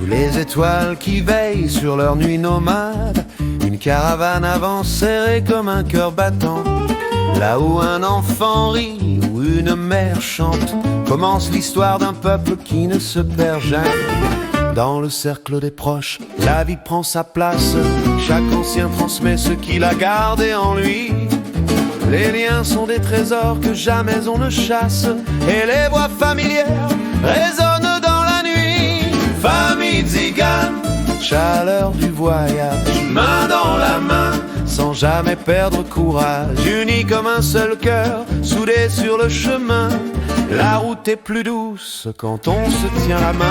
Les étoiles qui veillent sur leur nuit nomade, une caravane avance serrée comme un cœur battant. Là où un enfant rit ou une mère chante, commence l'histoire d'un peuple qui ne se perd jamais. Dans le cercle des proches, la vie prend sa place. Chaque ancien transmet ce qu'il a gardé en lui. Les liens sont des trésors que jamais on ne chasse, et les voix familières résonnent dans la nuit. Famille tzigane, chaleur du voyage, main dans la main, sans jamais perdre courage. Unis comme un seul cœur, soudés sur le chemin. La route est plus douce quand on se tient la main.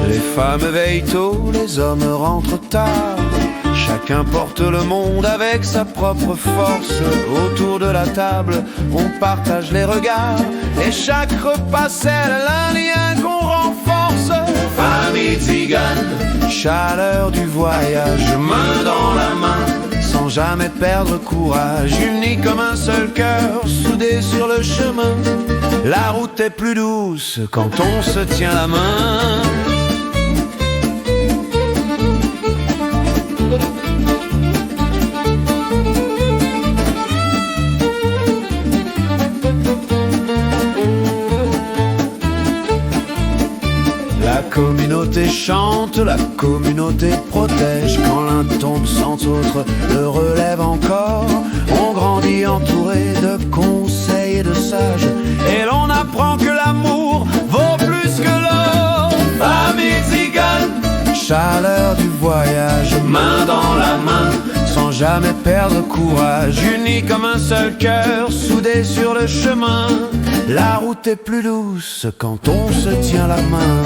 Les femmes veillent tôt, les hommes rentrent tard. Chacun porte le monde avec sa propre force. Autour de la table, on partage les regards, et chaque repas scelle un lien qu'on renforce. Famille tzigane, chaleur du voyage, main dans la main, sans jamais perdre courage. Unis comme un seul cœur, soudés sur le chemin. La route est plus douce quand on se tient la main. La communauté chante, la communauté protège. Quand l'un tombe sans autre le relève encore. On grandit entouré de conseils et de sages, et l'on apprend que l'amour vaut plus que l'or. Famille tzigane, chaleur du voyage, main dans la main, sans jamais perdre courage. Unis comme un seul cœur, soudés sur le chemin. La route est plus douce quand on se tient la main.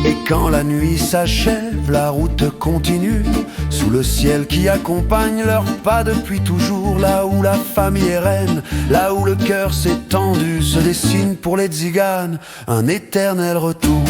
Et quand la nuit s'achève, la route continue, sous le ciel qui accompagne leurs pas depuis toujours. Là où la famille est reine, là où le cœur s'est tendu, se dessine pour les tziganes un éternel retour.